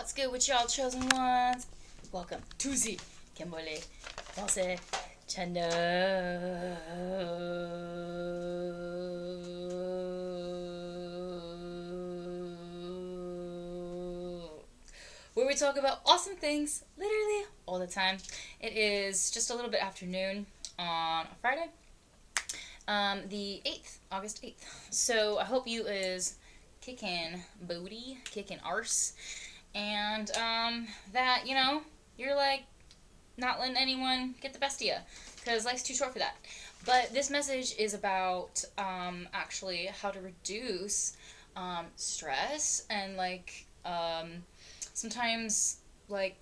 What's good with y'all chosen ones? Welcome to the Kimberly Français channel. Where we talk about awesome things literally all the time. It is just a little bit afternoon on a Friday, the 8th, August 8th. So I hope you is kicking booty, kicking arse, and that, you're like not letting anyone get the best of you, because life's too short for that. But this message is about actually how to reduce stress and sometimes, like,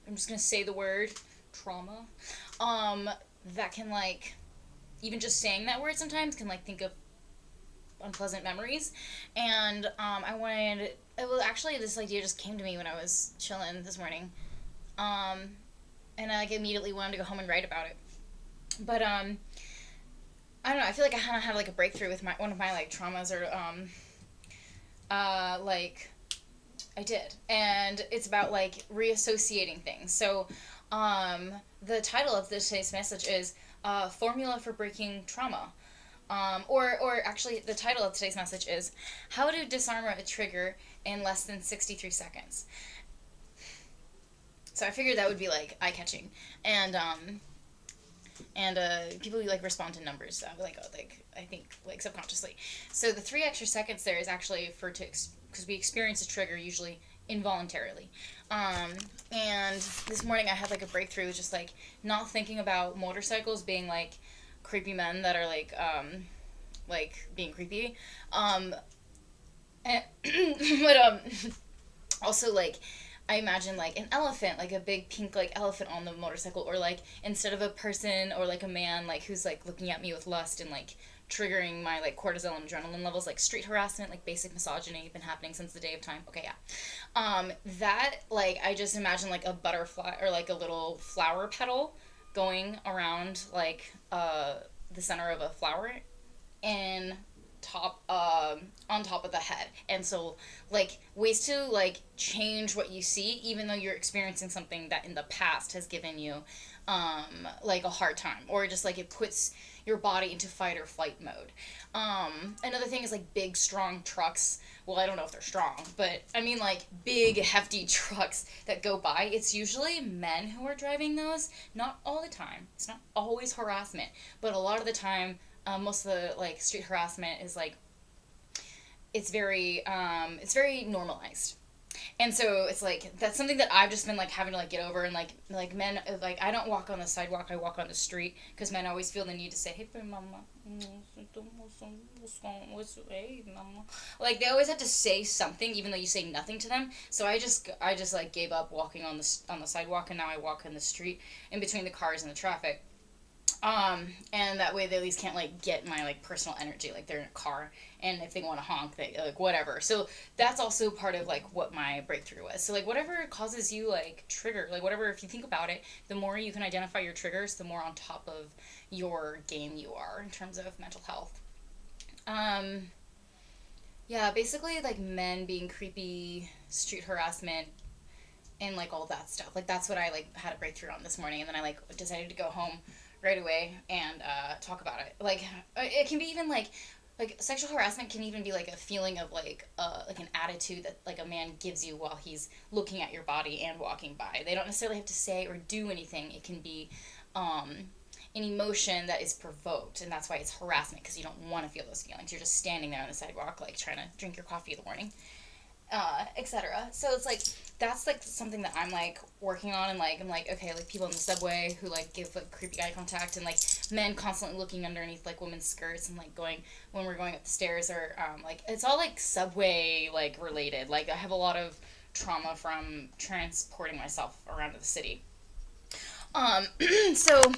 I'm just gonna say the word trauma, that can, like, even just saying that word sometimes can, like, think of unpleasant memories. And this idea just came to me when I was chilling this morning, and I, like, immediately wanted to go home and write about it. But I don't know, I feel like I kind of had, like, a breakthrough with one of my, like, traumas, or like, I did. And it's about, like, reassociating things. So the title of today's message is Formula for Breaking Trauma. Or actually, the title of today's message is How to Disarm a Trigger in Less Than 63 Seconds. So I figured that would be, like, eye-catching. And people, like, respond to numbers, I think, like, subconsciously. So the 3 extra seconds there is actually because we experience a trigger usually involuntarily. And this morning I had, like, a breakthrough, just, like, not thinking about motorcycles being, like, creepy men that are, like, being creepy. But also, like, I imagine, like, an elephant, like a big pink, like, elephant on the motorcycle, or, like, instead of a person or, like, a man, like, who's, like, looking at me with lust and, like, triggering my, like, cortisol and adrenaline levels, like, street harassment, like, basic misogyny, been happening since the day of time. Okay, yeah. That, like, I just imagine, like, a butterfly, or, like, a little flower petal going around, like, the center of a flower, and on top of the head. And so, like, ways to, like, change what you see, even though you're experiencing something that in the past has given you like, a hard time, or just, like, it puts your body into fight or flight mode. Another thing is, like, big strong trucks. Well, I don't know if they're strong, but I mean, like, big hefty trucks that go by. It's usually men who are driving those. Not all the time. It's not always harassment, but a lot of the time, most of the, like, street harassment is, like, it's very normalized. And so it's, like, that's something that I've just been, like, having to, like, get over. And, like men, like, I don't walk on the sidewalk, I walk on the street, because men always feel the need to say, hey mama, hey mama, like, they always have to say something, even though you say nothing to them. So I just like, gave up walking on the sidewalk, and now I walk on the street in between the cars and the traffic. And that way they at least can't, like, get my, like, personal energy, like, they're in a car, and if they want to honk, they, like, whatever. So that's also part of, like, what my breakthrough was. So, like, whatever causes you, like, trigger, like, whatever, if you think about it, the more you can identify your triggers, the more on top of your game you are in terms of mental health. Yeah, basically, like, men being creepy, street harassment, and, like, all that stuff. Like, that's what I, like, had a breakthrough on this morning, and then I, like, decided to go home right away and talk about it. Like, it can be even, like, sexual harassment can even be, like, a feeling of, like an attitude that, like, a man gives you while he's looking at your body and walking by. They don't necessarily have to say or do anything. It can be an emotion that is provoked, and that's why it's harassment, because you don't want to feel those feelings. You're just standing there on the sidewalk, like, trying to drink your coffee in the morning, etc. So it's, like, that's, like, something that I'm, like, working on. And, like, I'm like, okay, like, people in the subway who, like, give, like, creepy eye contact, and, like, men constantly looking underneath, like, women's skirts, and, like, going when we're going up the stairs, or like, it's all, like, subway, like, related. Like, I have a lot of trauma from transporting myself around to the city. So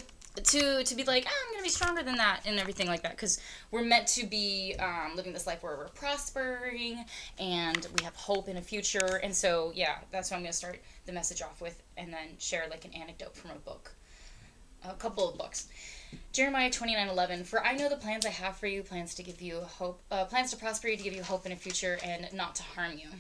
to be like, I'm gonna be stronger than that and everything like that, because we're meant to be living this life where we're prospering and we have hope in a future. And so, yeah, that's what I'm gonna start the message off with, and then share, like, an anecdote from a couple of books. Jeremiah 29:11. For I know the plans I have for you, plans to give you hope, plans to prosper you, to give you hope in a future, and not to harm you.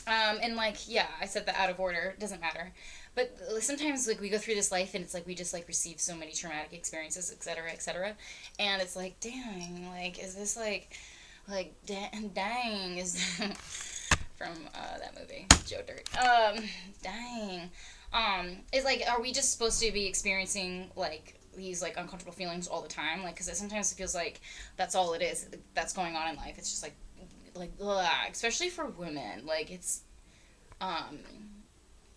And like, yeah, I said that out of order. Doesn't matter. But sometimes like we go through this life and it's like we just like receive so many traumatic experiences, etc., etc. And it's like, dang, like is this like dang is from that movie Joe Dirt. Dang. Is like, are we just supposed to be experiencing like these like uncomfortable feelings all the time? Like, because sometimes it feels like that's all it is. That's going on in life. It's just like ugh, especially for women. Like it's um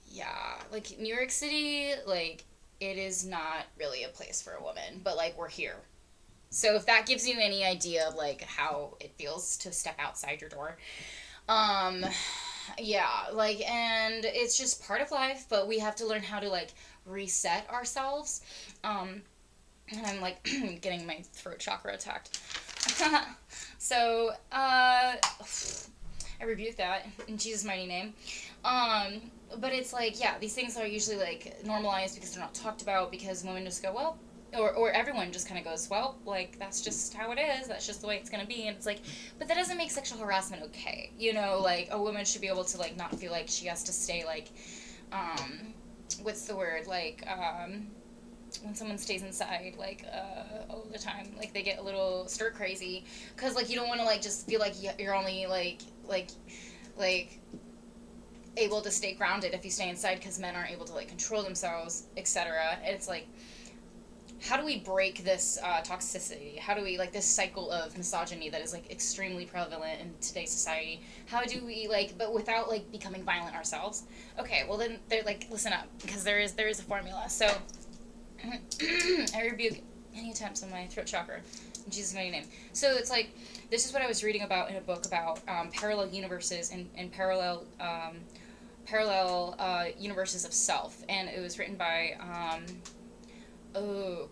yeah, like New York City, like it is not really a place for a woman, but like we're here. So if that gives you any idea of like how it feels to step outside your door, um, yeah, like, and it's just part of life, but we have to learn how to like reset ourselves. Um, and I'm like getting my throat chakra attacked. So, I rebuke that in Jesus' mighty name. But it's like, yeah, these things are usually like normalized because they're not talked about because women just go, well, or everyone just kind of goes, well, like that's just how it is. That's just the way it's gonna be. And it's like, but that doesn't make sexual harassment okay. You know, like a woman should be able to like not feel like she has to stay like, what's the word, like when someone stays inside like all the time, like they get a little stir crazy because like you don't want to like just feel like you're only like able to stay grounded if you stay inside because men aren't able to like control themselves, etc. And it's like, how do we break this toxicity? How do we like this cycle of misogyny that is like extremely prevalent in today's society? How do we like, but without like becoming violent ourselves? Okay, well then they're like, listen up, because there is a formula. So I rebuke any attempts on my throat chakra in Jesus' mighty name. So it's like, this is what I was reading about in a book about parallel universes and parallel universes of self, and it was written by oh,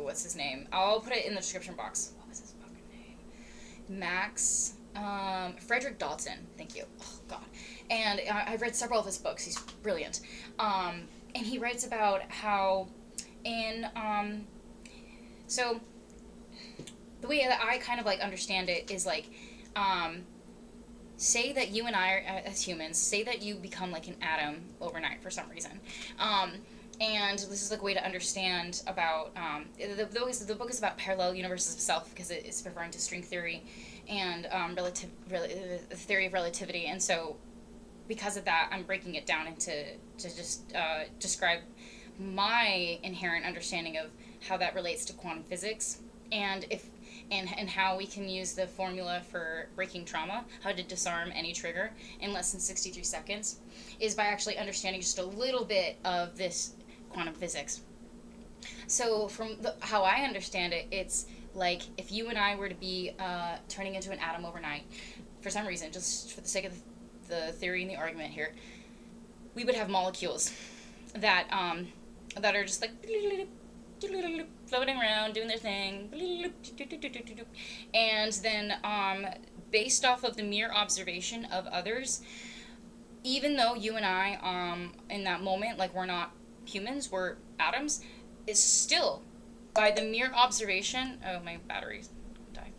what's his name? I'll put it in the description box. What was his fucking name? Max Frederick Dodson. Thank you. Oh God. And I've read several of his books. He's brilliant. And he writes about how in so the way that I kind of like understand it is like say that you and I are, as humans, say that you become like an atom overnight for some reason. And this is like a way to understand about the book is about parallel universes of self because it's referring to string theory and the theory of relativity. And so because of that, I'm breaking it down into to just describe my inherent understanding of how that relates to quantum physics and if and how we can use the formula for breaking trauma, how to disarm any trigger in less than 63 seconds, is by actually understanding just a little bit of this quantum physics. So how I understand it, it's like if you and I were to be turning into an atom overnight, for some reason, just for the sake of the theory and the argument here, we would have molecules that that are just like floating around, doing their thing, and then based off of the mere observation of others, even though you and I in that moment, like we're not humans, we're atoms, is still by the mere observation, oh my batteries died,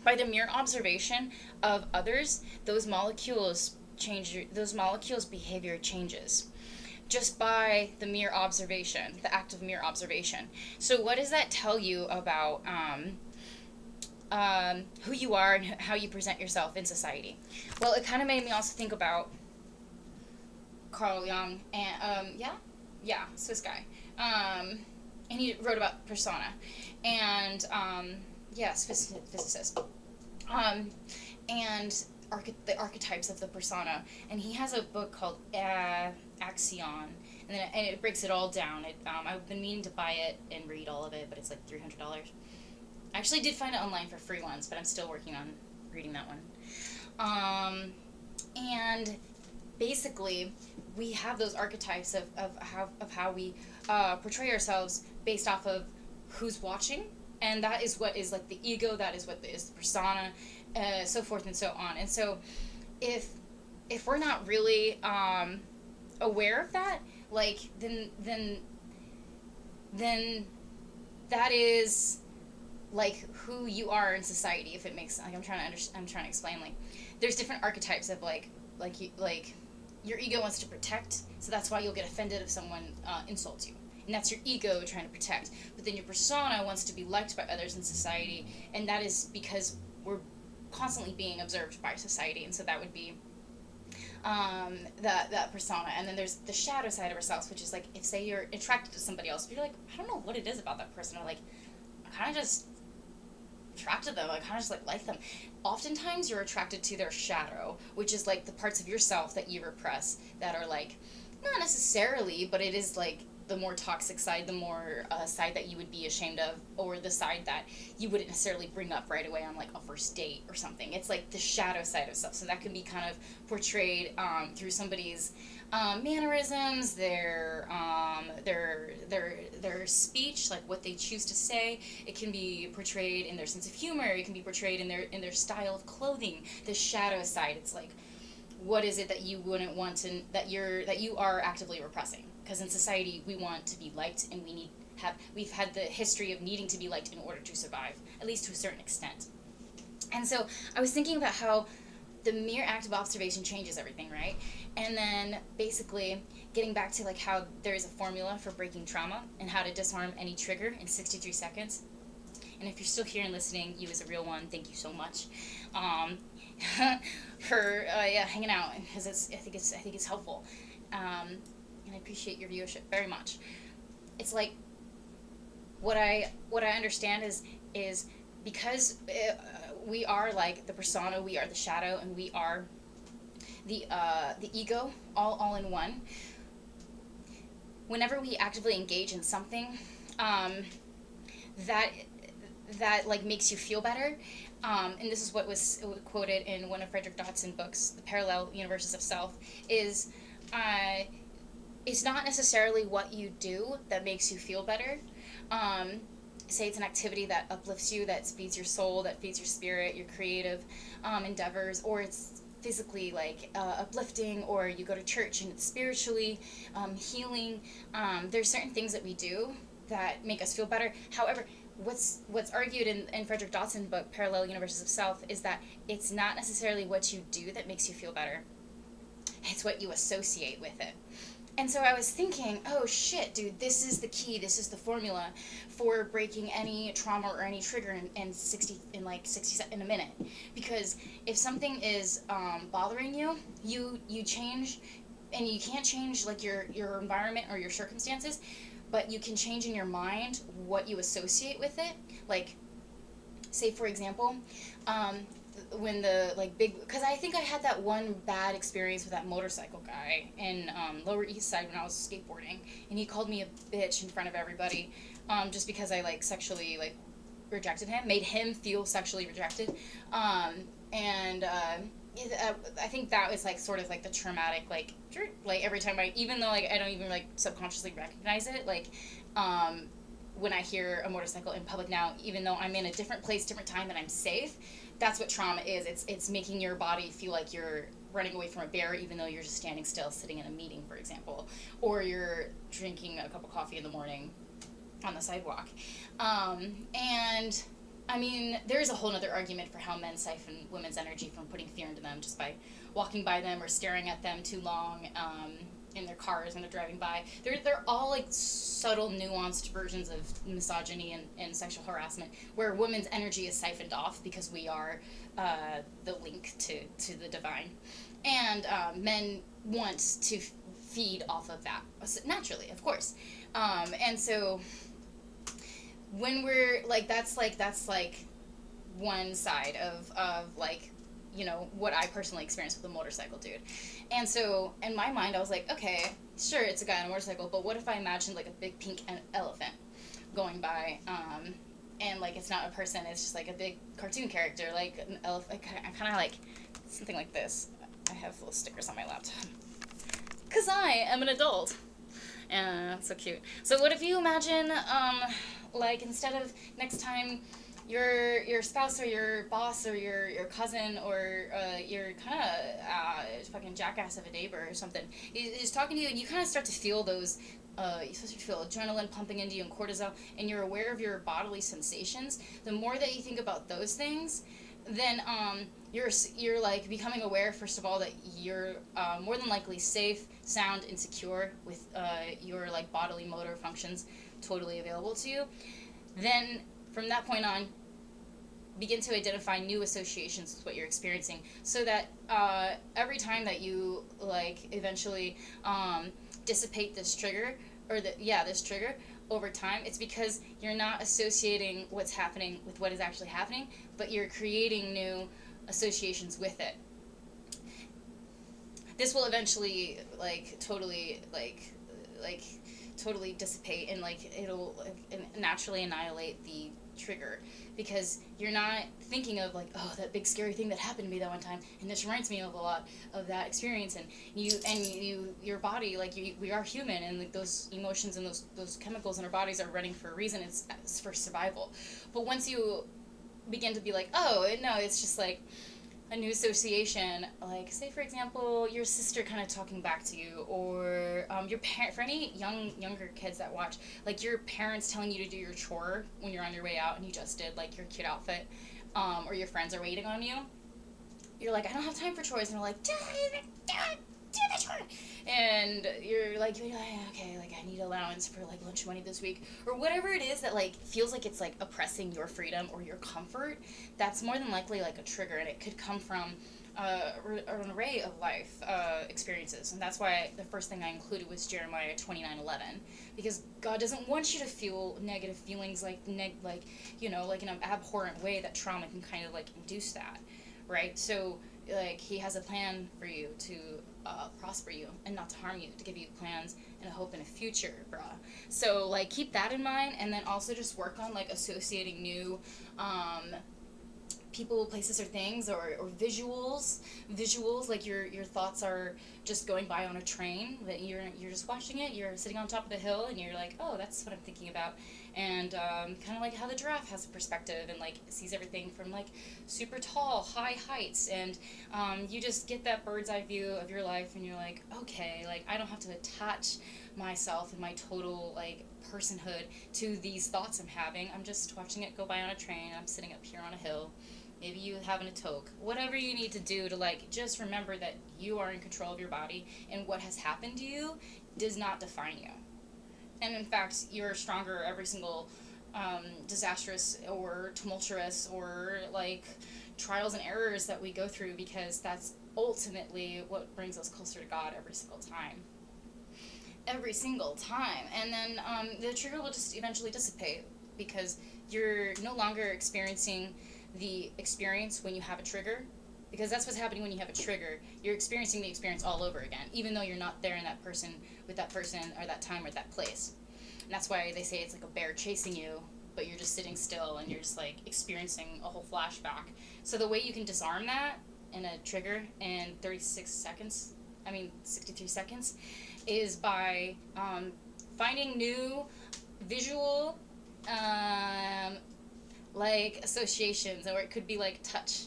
by the mere observation of others, those molecules behavior changes just by the mere observation, the act of mere observation. So what does that tell you about who you are and how you present yourself in society? Well, it kind of made me also think about Carl Jung and Swiss guy, and he wrote about persona, and physicist, and the archetypes of the persona, and he has a book called Axion, and it breaks it all down. I've been meaning to buy it and read all of it, but it's like $300. I actually did find it online for free once, but I'm still working on reading that one. And basically, we have those archetypes of how we portray ourselves based off of who's watching, and that is what is like the ego. That is what is the persona, so forth and so on. And so, if we're not really aware of that, like then that is like who you are in society. If it makes like I'm trying to explain, like there's different archetypes of like your ego wants to protect, so that's why you'll get offended if someone insults you, and that's your ego trying to protect. But then your persona wants to be liked by others in society, and that is because we're constantly being observed by society, and so that would be that persona. And then there's the shadow side of ourselves, which is like, if say you're attracted to somebody else, but you're like, I don't know what it is about that person, or like, I kind of just attracted to them, I kind of just like them. Oftentimes you're attracted to their shadow, which is like the parts of yourself that you repress, that are like, not necessarily, but it is like the more toxic side, the more side that you would be ashamed of, or the side that you wouldn't necessarily bring up right away on like a first date or something. It's like the shadow side of stuff. So that can be kind of portrayed through somebody's mannerisms, their speech, like what they choose to say. It can be portrayed in their sense of humor. It can be portrayed in their style of clothing. The shadow side, it's like, what is it that you wouldn't want to, that you are actively repressing? Because in society we want to be liked, and we've had the history of needing to be liked in order to survive, at least to a certain extent. And so I was thinking about how the mere act of observation changes everything, right? And then basically getting back to like how there is a formula for breaking trauma and how to disarm any trigger in 63 seconds. And if you're still here and listening, you as a real one, thank you so much for hanging out, because I think it's helpful, and I appreciate your viewership very much. It's like, what I understand is because we are like the persona, we are the shadow, and we are the ego, all in one. Whenever we actively engage in something that like makes you feel better, and this is what was quoted in one of Frederick Dodson's books, The Parallel Universes of Self, is it's not necessarily what you do that makes you feel better. Say it's an activity that uplifts you, that feeds your soul, that feeds your spirit, your creative endeavors, or it's physically like uplifting, or you go to church and it's spiritually healing. There's certain things that we do that make us feel better. However, what's argued in Frederick Dodson's book, Parallel Universes of Self, is that it's not necessarily what you do that makes you feel better. It's what you associate with it. And so I was thinking, oh shit, dude, this is the key, this is the formula for breaking any trauma or any trigger in a minute. Because if something is bothering you, you change, and you can't change like your environment or your circumstances, but you can change in your mind what you associate with it. Like, say for example, when the like big, because I think I had that one bad experience with that motorcycle guy in Lower East Side when I was skateboarding, and he called me a bitch in front of everybody, just because I like sexually like rejected him, made him feel sexually rejected, and I think that was like sort of like the traumatic like every time even though like I don't even like subconsciously recognize it, like when I hear a motorcycle in public now, even though I'm in a different place, different time, and I'm safe, that's what trauma is. It's making your body feel like you're running away from a bear, even though you're just standing still, sitting in a meeting, for example, or you're drinking a cup of coffee in the morning on the sidewalk. And I mean, there is a whole other argument for how men siphon women's energy from putting fear into them just by walking by them or staring at them too long in their cars when they're driving by. They're all like subtle, nuanced versions of misogyny and sexual harassment, where women's energy is siphoned off because we are the link to the divine. And men want to feed off of that, naturally, of course. And so when we're like, that's one side of like, you know, what I personally experienced with a motorcycle dude. And so in my mind I was like, okay, sure, it's a guy on a motorcycle, but what if I imagined like a big pink elephant going by, and like it's not a person, it's just like a big cartoon character, like an elephant. I kind of like something like this. I have little stickers on my laptop because I am an adult. And so cute. So what if you imagine, like, instead of next time your spouse or your boss or your cousin or your kind of fucking jackass of a neighbor or something is talking to you, and you kind of start to feel those, you start to feel adrenaline pumping into you and cortisol, and you're aware of your bodily sensations. The more that you think about those things, then you're like becoming aware, first of all, that you're more than likely safe, sound, and secure with your like bodily motor functions totally available to you. Then from that point on, begin to identify new associations with what you're experiencing, so that every time that you like eventually dissipate this trigger, or this trigger over time, it's because you're not associating what's happening with what is actually happening, but you're creating new associations with it. This will eventually like totally dissipate, and like it'll naturally annihilate the trigger, because you're not thinking of like, oh, that big scary thing that happened to me that one time, and this reminds me of a lot of that experience. And your body, like we are human, and like those emotions and those chemicals in our bodies are running for a reason. It's for survival. But once you begin to be like, oh no, it's just like a new association, like say for example your sister kind of talking back to you, or your parent, for any younger kids that watch, like your parents telling you to do your chore when you're on your way out and you just did like your cute outfit, or your friends are waiting on you. You're like, I don't have time for chores, and they're like, do the chore, and you're like, okay, like I need allowance for like lunch money this week, or whatever it is that like feels like it's like oppressing your freedom or your comfort. That's more than likely like a trigger, and it could come from an array of life experiences. And that's why the first thing I included was Jeremiah 29:11, because God doesn't want you to feel negative feelings like like in an abhorrent way that trauma can kind of like induce that, right? So like he has a plan for you to prosper you and not to harm you, to give you plans and a hope and a future, bruh. So like keep that in mind, and then also just work on like associating new people, places, or things, or visuals, like your thoughts are just going by on a train, that you're just watching it, you're sitting on top of the hill, and you're like, oh, that's what I'm thinking about. And kind of like how the giraffe has a perspective and like sees everything from like super tall, high heights, and you just get that bird's eye view of your life, and you're like, okay, like I don't have to attach myself and my total like personhood to these thoughts I'm having. I'm just watching it go by on a train. I'm sitting up here on a hill. Maybe you having a toke. Whatever you need to do to like just remember that you are in control of your body, and what has happened to you does not define you. And in fact, you're stronger every single disastrous or tumultuous or like trials and errors that we go through, because that's ultimately what brings us closer to God every single time. Every single time. And then the trigger will just eventually dissipate, because you're no longer experiencing the experience when you have a trigger, because that's what's happening when you have a trigger. You're experiencing the experience all over again, even though you're not there in that person, with that person, or that time, or that place. And that's why they say it's like a bear chasing you, but you're just sitting still and you're just like experiencing a whole flashback. So the way you can disarm that in a trigger in 63 seconds, is by finding new visual like associations, or it could be like touch,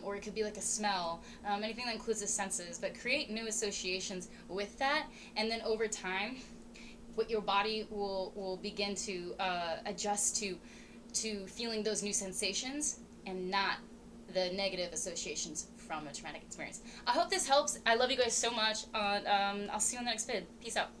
or it could be like a smell, anything that includes the senses, but create new associations with that. And then over time, what your body will begin to adjust to feeling those new sensations, and not the negative associations from a traumatic experience. I hope this helps. I love you guys so much. I'll see you on the next vid. Peace out.